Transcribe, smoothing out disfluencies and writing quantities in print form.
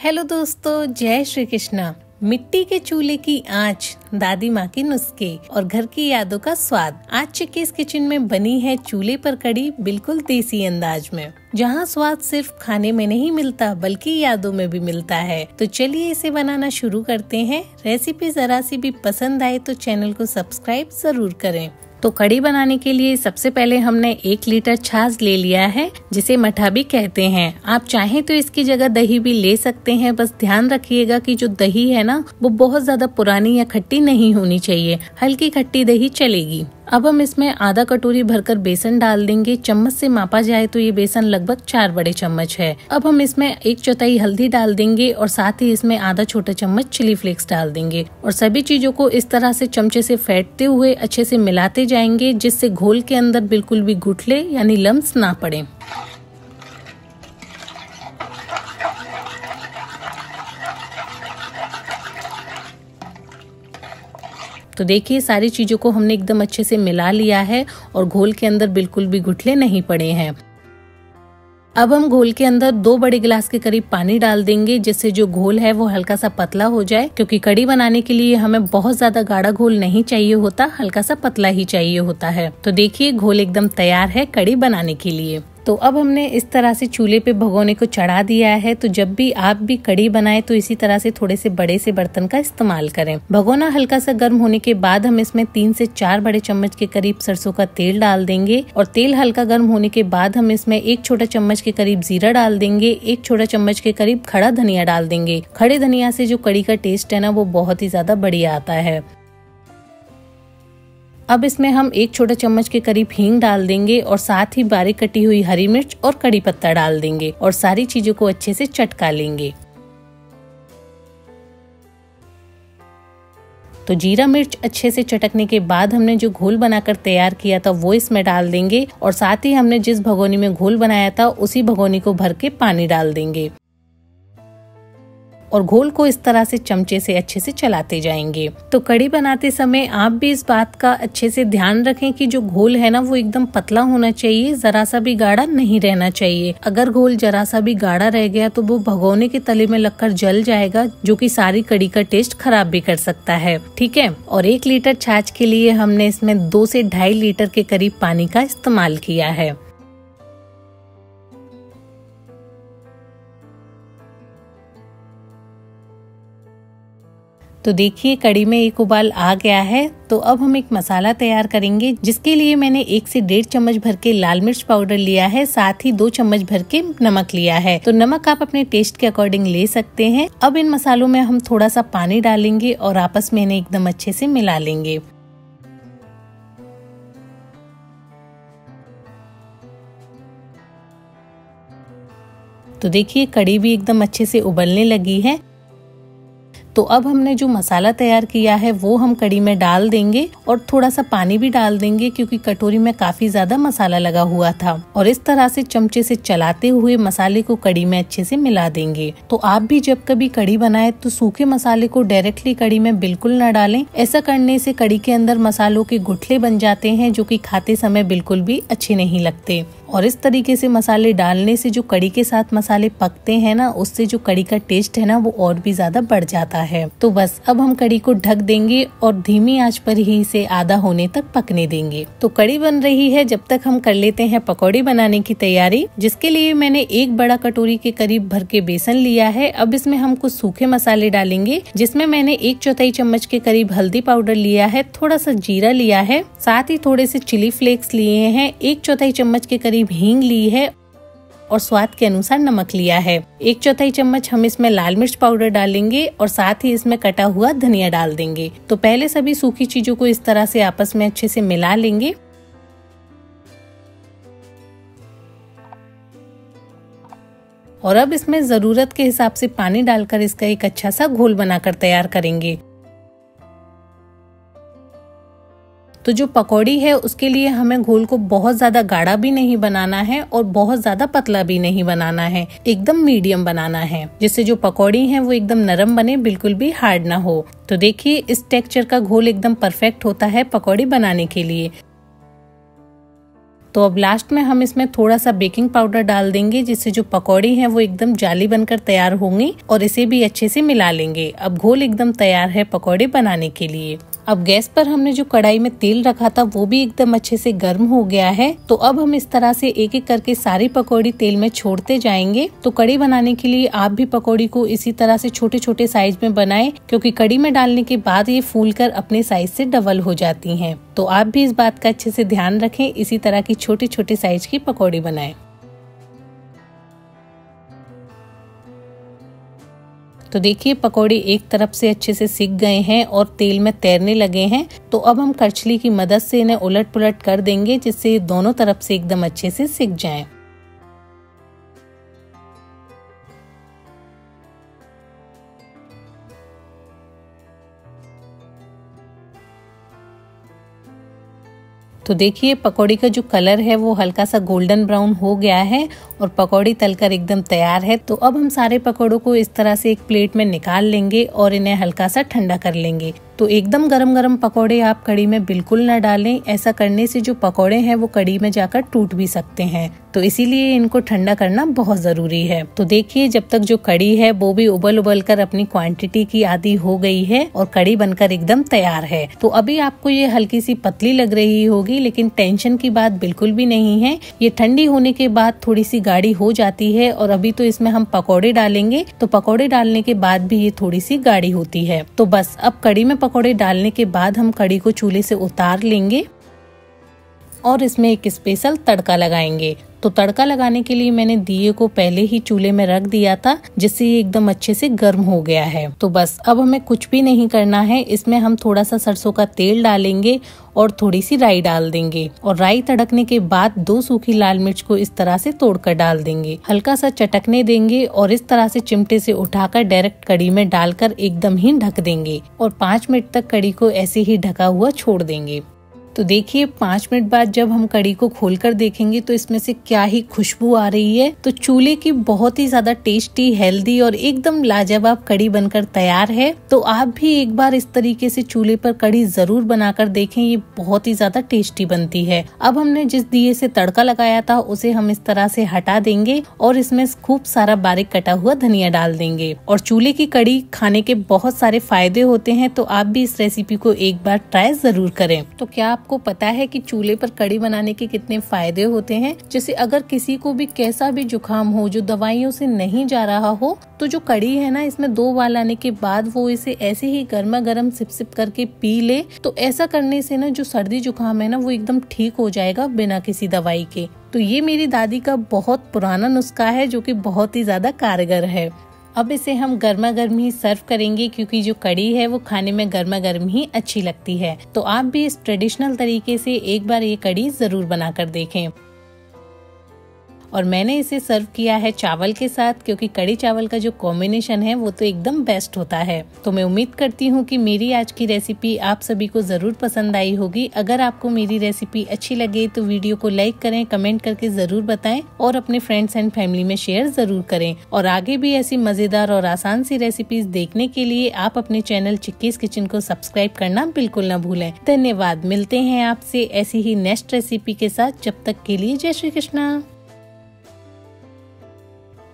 Hello दोस्तों, जय श्री कृष्णा। मिट्टी के चूल्हे की आंच, दादी माँ के नुस्खे और घर की यादों का स्वाद। आज चिक्कीज़ किचन में बनी है चूल्हे पर कढ़ी, बिल्कुल देसी अंदाज में, जहाँ स्वाद सिर्फ खाने में नहीं मिलता बल्कि यादों में भी मिलता है। तो चलिए इसे बनाना शुरू करते हैं। रेसिपी जरा सी भी पसंद आए तो चैनल को सब्सक्राइब जरूर करें। तो कढ़ी बनाने के लिए सबसे पहले हमने 1 लीटर छाछ ले लिया है, जिसे मठा भी कहते हैं। आप चाहें तो इसकी जगह दही भी ले सकते हैं। बस ध्यान रखिएगा कि जो दही है ना, वो बहुत ज्यादा पुरानी या खट्टी नहीं होनी चाहिए, हल्की खट्टी दही चलेगी। अब हम इसमें आधा कटोरी भरकर बेसन डाल देंगे। चम्मच से मापा जाए तो ये बेसन लगभग 4 बड़े चम्मच है। अब हम इसमें 1/4 हल्दी डाल देंगे और साथ ही इसमें आधा छोटा चम्मच चिली फ्लेक्स डाल देंगे और सभी चीजों को इस तरह से चमचे से फेंटते हुए अच्छे से मिलाते जाएंगे, जिससे घोल के अंदर बिल्कुल भी गुठले यानी लम्स ना पड़े। तो देखिए, सारी चीजों को हमने एकदम अच्छे से मिला लिया है और घोल के अंदर बिल्कुल भी गुठले नहीं पड़े हैं। अब हम घोल के अंदर 2 बड़े गिलास के करीब पानी डाल देंगे, जिससे जो घोल है वो हल्का सा पतला हो जाए, क्योंकि कढ़ी बनाने के लिए हमें बहुत ज्यादा गाढ़ा घोल नहीं चाहिए होता, हल्का सा पतला ही चाहिए होता है। तो देखिए, घोल एकदम तैयार है कढ़ी बनाने के लिए। तो अब हमने इस तरह से चूल्हे पे भगोने को चढ़ा दिया है। तो जब भी आप भी कढ़ी बनाएं तो इसी तरह से थोड़े से बड़े से बर्तन का इस्तेमाल करें। भगोना हल्का सा गर्म होने के बाद हम इसमें 3 से 4 बड़े चम्मच के करीब सरसों का तेल डाल देंगे और तेल हल्का गर्म होने के बाद हम इसमें 1 छोटा चम्मच के करीब जीरा डाल देंगे, 1 छोटा चम्मच के करीब खड़ा धनिया डाल देंगे। खड़े धनिया से जो कढ़ी का टेस्ट है ना, वो बहुत ही ज्यादा बढ़िया आता है। अब इसमें हम 1 छोटा चम्मच के करीब हींग डाल देंगे और साथ ही बारीक कटी हुई हरी मिर्च और कड़ी पत्ता डाल देंगे और सारी चीजों को अच्छे से चटका लेंगे। तो जीरा मिर्च अच्छे से चटकने के बाद हमने जो घोल बनाकर तैयार किया था वो इसमें डाल देंगे और साथ ही हमने जिस भगोनी में घोल बनाया था उसी भगोनी को भर के पानी डाल देंगे और घोल को इस तरह से चमचे से अच्छे से चलाते जाएंगे। तो कढ़ी बनाते समय आप भी इस बात का अच्छे से ध्यान रखें कि जो घोल है ना, वो एकदम पतला होना चाहिए, जरा सा भी गाढ़ा नहीं रहना चाहिए। अगर घोल जरा सा भी गाढ़ा रह गया तो वो भगोने के तले में लगकर जल जाएगा, जो कि सारी कढ़ी का टेस्ट खराब भी कर सकता है। ठीक है। और 1 लीटर छाछ के लिए हमने इसमें 2 से 2.5 लीटर के करीब पानी का इस्तेमाल किया है। तो देखिए, कढ़ी में एक उबाल आ गया है। तो अब हम एक मसाला तैयार करेंगे, जिसके लिए मैंने 1 से 1.5 चम्मच भर के लाल मिर्च पाउडर लिया है, साथ ही 2 चम्मच भर के नमक लिया है। तो नमक आप अपने टेस्ट के अकॉर्डिंग ले सकते हैं। अब इन मसालों में हम थोड़ा सा पानी डालेंगे और आपस में इन्हें एकदम अच्छे से मिला लेंगे। तो देखिए, कढ़ी भी एकदम अच्छे से उबलने लगी है। तो अब हमने जो मसाला तैयार किया है वो हम कढ़ी में डाल देंगे और थोड़ा सा पानी भी डाल देंगे, क्योंकि कटोरी में काफी ज्यादा मसाला लगा हुआ था। और इस तरह से चमचे से चलाते हुए मसाले को कढ़ी में अच्छे से मिला देंगे। तो आप भी जब कभी कढ़ी बनाए तो सूखे मसाले को डायरेक्टली कढ़ी में बिल्कुल न डालें। ऐसा करने से कढ़ी के अंदर मसालों के गुठले बन जाते हैं, जो कि खाते समय बिल्कुल भी अच्छे नहीं लगते। और इस तरीके से मसाले डालने से जो कढ़ी के साथ मसाले पकते हैं ना, उससे जो कढ़ी का टेस्ट है ना, वो और भी ज्यादा बढ़ जाता है। तो बस अब हम कढ़ी को ढक देंगे और धीमी आंच पर ही इसे आधा होने तक पकने देंगे। तो कढ़ी बन रही है, जब तक हम कर लेते हैं पकौड़ी बनाने की तैयारी, जिसके लिए मैंने 1 बड़ा कटोरी के करीब भर के बेसन लिया है। अब इसमें हम कुछ सूखे मसाले डालेंगे, जिसमें मैंने 1/4 चम्मच के करीब हल्दी पाउडर लिया है, थोड़ा सा जीरा लिया है, साथ ही थोड़े से चिली फ्लेक्स लिए हैं, 1/4 चम्मच के करीब हींग ली है और स्वाद के अनुसार नमक लिया है। 1/4 चम्मच हम इसमें लाल मिर्च पाउडर डालेंगे और साथ ही इसमें कटा हुआ धनिया डाल देंगे। तो पहले सभी सूखी चीजों को इस तरह से आपस में अच्छे से मिला लेंगे। और अब इसमें जरूरत के हिसाब से पानी डालकर इसका एक अच्छा सा घोल बनाकर तैयार करेंगे। तो जो पकौड़ी है उसके लिए हमें घोल को बहुत ज्यादा गाढ़ा भी नहीं बनाना है और बहुत ज्यादा पतला भी नहीं बनाना है, एकदम मीडियम बनाना है, जिससे जो पकौड़ी है वो एकदम नरम बने, बिल्कुल भी हार्ड ना हो। तो देखिए, इस टेक्सचर का घोल एकदम परफेक्ट होता है पकौड़ी बनाने के लिए। तो अब लास्ट में हम इसमें थोड़ा सा बेकिंग पाउडर डाल देंगे, जिससे जो पकौड़ी हैं वो एकदम जाली बनकर तैयार होंगी और इसे भी अच्छे से मिला लेंगे। अब घोल एकदम तैयार है पकौड़े बनाने के लिए। अब गैस पर हमने जो कढ़ाई में तेल रखा था वो भी एकदम अच्छे से गर्म हो गया है। तो अब हम इस तरह से एक एक करके सारी पकौड़ी तेल में छोड़ते जाएंगे। तो कढ़ी बनाने के लिए आप भी पकौड़ी को इसी तरह से छोटे छोटे साइज में बनाएं, क्योंकि कढ़ी में डालने के बाद ये फूलकर अपने साइज से डबल हो जाती हैं। तो आप भी इस बात का अच्छे से ध्यान रखें, इसी तरह की छोटे छोटे साइज की पकौड़ी बनाएं। तो देखिए पकौड़े एक तरफ से अच्छे से सिक गए हैं और तेल में तैरने लगे हैं। तो अब हम करछली की मदद से इन्हें उलट पुलट कर देंगे, जिससे ये दोनों तरफ से एकदम अच्छे से सिक जाएं। तो देखिए पकौड़ी का जो कलर है वो हल्का सा गोल्डन ब्राउन हो गया है और पकौड़ी तलकर एकदम तैयार है। तो अब हम सारे पकौड़ों को इस तरह से एक प्लेट में निकाल लेंगे और इन्हें हल्का सा ठंडा कर लेंगे। तो एकदम गरम गरम पकौड़े आप कढ़ी में बिल्कुल न डालें, ऐसा करने से जो पकौड़े हैं वो कढ़ी में जाकर टूट भी सकते हैं। तो इसीलिए इनको ठंडा करना बहुत जरूरी है। तो देखिए जब तक जो कढ़ी है वो भी उबल उबल कर अपनी क्वांटिटी की आधी हो गई है और कढ़ी बनकर एकदम तैयार है। तो अभी आपको ये हल्की सी पतली लग रही होगी, लेकिन टेंशन की बात बिल्कुल भी नहीं है। ये ठंडी होने के बाद थोड़ी सी गाढ़ी हो जाती है और अभी तो इसमें हम पकौड़े डालेंगे, तो पकौड़े डालने के बाद भी ये थोड़ी सी गाढ़ी होती है। तो बस अब कढ़ी में पकौड़े डालने के बाद हम कढ़ी को चूल्हे से उतार लेंगे और इसमें एक स्पेशल तड़का लगाएंगे। तो तड़का लगाने के लिए मैंने दिए को पहले ही चूल्हे में रख दिया था, जिससे ये एकदम अच्छे से गर्म हो गया है। तो बस अब हमें कुछ भी नहीं करना है, इसमें हम थोड़ा सा सरसों का तेल डालेंगे और थोड़ी सी राई डाल देंगे और राई तड़कने के बाद 2 सूखी लाल मिर्च को इस तरह से तोड़कर डाल देंगे। हल्का सा चटकने देंगे और इस तरह से चिमटे से उठाकर डायरेक्ट कढ़ी में डालकर एकदम ही ढक देंगे और 5 मिनट तक कढ़ी को ऐसे ही ढका हुआ छोड़ देंगे। तो देखिए 5 मिनट बाद जब हम कढ़ी को खोलकर देखेंगे तो इसमें से क्या ही खुशबू आ रही है। तो चूल्हे की बहुत ही ज्यादा टेस्टी, हेल्दी और एकदम लाजवाब कढ़ी बनकर तैयार है। तो आप भी एक बार इस तरीके से चूल्हे पर कढ़ी जरूर बनाकर देखें, ये बहुत ही ज्यादा टेस्टी बनती है। अब हमने जिस दिए से तड़का लगाया था उसे हम इस तरह से हटा देंगे और इसमें खूब सारा बारीक कटा हुआ धनिया डाल देंगे। और चूल्हे की कढ़ी खाने के बहुत सारे फायदे होते हैं, तो आप भी इस रेसिपी को एक बार ट्राई जरूर करें। तो क्या आपको पता है कि चूल्हे पर कढ़ी बनाने के कितने फायदे होते हैं? जैसे अगर किसी को भी कैसा भी जुकाम हो, जो दवाइयों से नहीं जा रहा हो, तो जो कढ़ी है ना, इसमें 2 उबाल आने के बाद वो इसे ऐसे ही गर्मा गर्म सिप सिप करके पी ले, तो ऐसा करने से ना जो सर्दी जुकाम है ना वो एकदम ठीक हो जाएगा बिना किसी दवाई के। तो ये मेरी दादी का बहुत पुराना नुस्खा है जो कि बहुत ही ज्यादा कारगर है। अब इसे हम गर्मा गर्म ही सर्व करेंगे, क्योंकि जो कढ़ी है वो खाने में गर्मा गर्म ही अच्छी लगती है। तो आप भी इस ट्रेडिशनल तरीके से एक बार ये कढ़ी जरूर बनाकर देखें। और मैंने इसे सर्व किया है चावल के साथ, क्योंकि कढ़ी चावल का जो कॉम्बिनेशन है वो तो एकदम बेस्ट होता है। तो मैं उम्मीद करती हूँ कि मेरी आज की रेसिपी आप सभी को जरूर पसंद आई होगी। अगर आपको मेरी रेसिपी अच्छी लगे तो वीडियो को लाइक करें, कमेंट करके जरूर बताएं और अपने फ्रेंड्स एंड फैमिली में शेयर जरूर करें। और आगे भी ऐसी मजेदार और आसान सी रेसिपीज देखने के लिए आप अपने चैनल चिक्कीज किचन को सब्सक्राइब करना बिल्कुल न भूलें। धन्यवाद। मिलते हैं आपसे ऐसी ही नेक्स्ट रेसिपी के साथ। जब तक के लिए जय श्री कृष्णा।